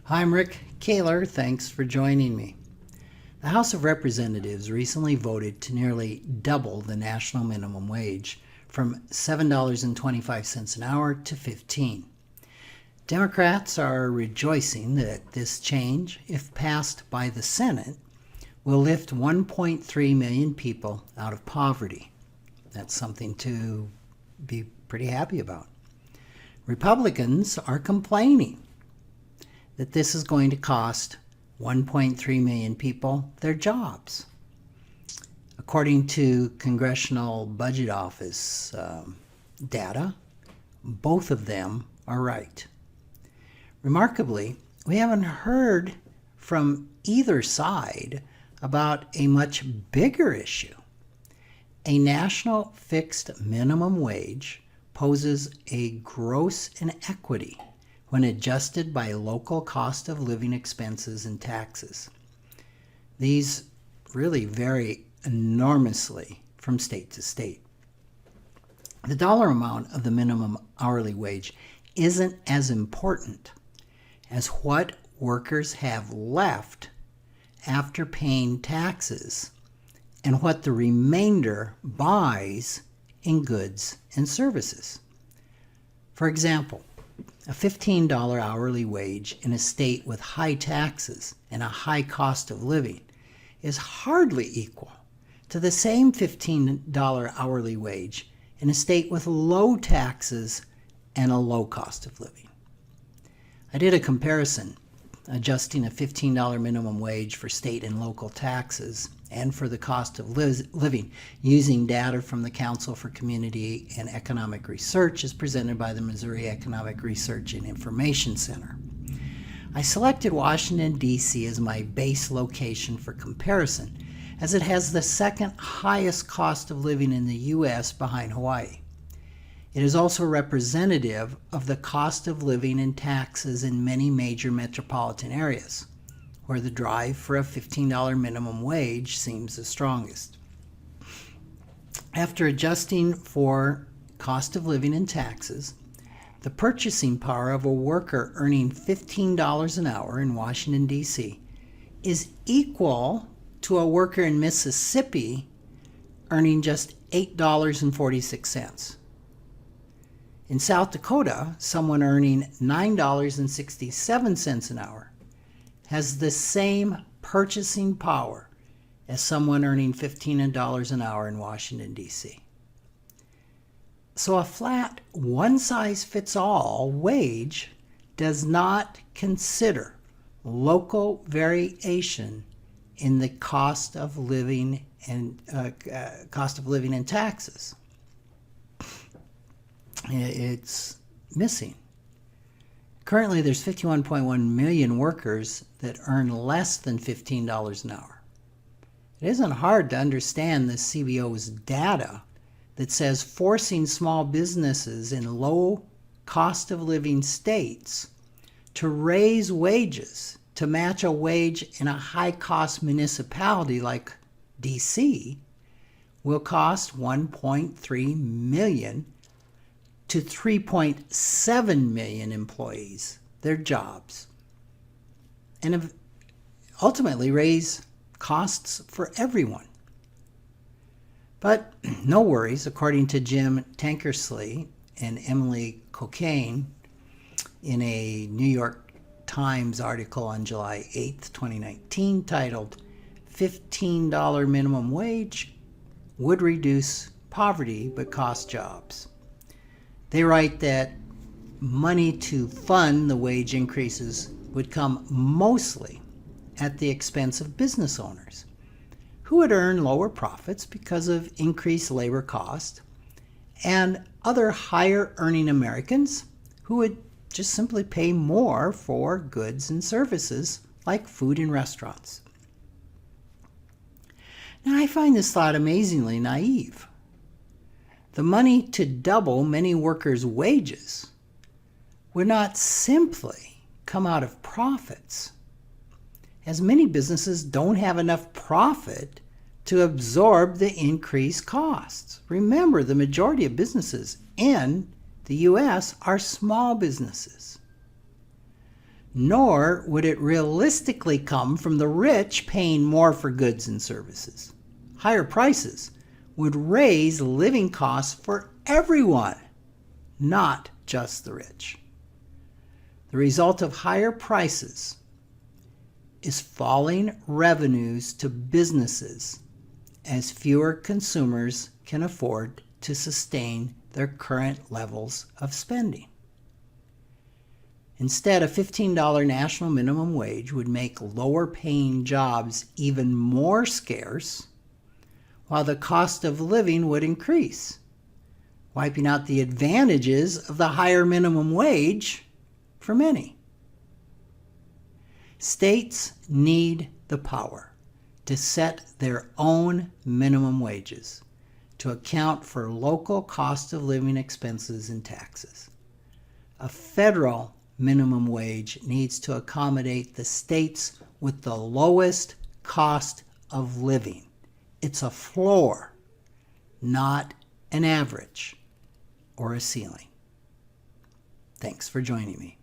Hi, I'm Rick Kaler. Thanks for joining me. The House of Representatives recently voted to nearly double the national minimum wage from $7.25 an hour to $15. Democrats are rejoicing that this change, if passed by the Senate, will lift 1.3 million people out of poverty. That's something to be pretty happy about. Republicans are complaining that this is going to cost 1.3 million people their jobs. According to Congressional Budget Office data, both of them are right. Remarkably, we haven't heard from either side about a much bigger issue. A national fixed minimum wage poses a gross inequity when adjusted by local cost of living expenses and taxes. These really vary enormously from state to state. The dollar amount of the minimum hourly wage isn't as important as what workers have left after paying taxes and what the remainder buys in goods and services. For example, a $15 hourly wage in a state with high taxes and a high cost of living is hardly equal to the same $15 hourly wage in a state with low taxes and a low cost of living. I did a comparison, adjusting a $15 minimum wage for state and local taxes and for the cost of living using data from the Council for Community and Economic Research as presented by the Missouri Economic Research and Information Center. I selected Washington, D.C. as my base location for comparison, as it has the second highest cost of living in the U.S. behind Hawaii. It is also representative of the cost of living and taxes in many major metropolitan areas, where the drive for a $15 minimum wage seems the strongest. After adjusting for cost of living and taxes, the purchasing power of a worker earning $15 an hour in Washington, D.C. is equal to a worker in Mississippi earning just $8.46. In South Dakota, someone earning $9.67 an hour has the same purchasing power as someone earning $15 an hour in Washington, D.C. So a flat one-size-fits-all wage does not consider local variation in the cost of living and taxes. It's missing. Currently, there's 51.1 million workers that earn less than $15 an hour. It isn't hard to understand the CBO's data that says forcing small businesses in low cost of living states to raise wages to match a wage in a high cost municipality like DC will cost 1.3 million to 3.7 million employees their jobs, and ultimately raise costs for everyone. But no worries, according to Jim Tankersley and Emily Cocaine in a New York Times article on July 8th, 2019, titled $15 Minimum Wage Would Reduce Poverty but Cost Jobs. They write that money to fund the wage increases would come mostly at the expense of business owners, who would earn lower profits because of increased labor cost, and other higher earning Americans who would just simply pay more for goods and services like food and restaurants. Now, I find this thought amazingly naive. The money to double many workers' wages would not simply come out of profits, as many businesses don't have enough profit to absorb the increased costs. Remember, the majority of businesses in the U.S. are small businesses. nor would it realistically come from the rich paying more for goods and services. Higher prices would raise living costs for everyone, not just the rich. The result of higher prices is falling revenues to businesses as fewer consumers can afford to sustain their current levels of spending. Instead, a $15 national minimum wage would make lower paying jobs even more scarce, while the cost of living would increase, wiping out the advantages of the higher minimum wage for many. States need the power to set their own minimum wages to account for local cost of living expenses and taxes. A federal minimum wage needs to accommodate the states with the lowest cost of living. It's a floor, not an average or a ceiling. Thanks for joining me.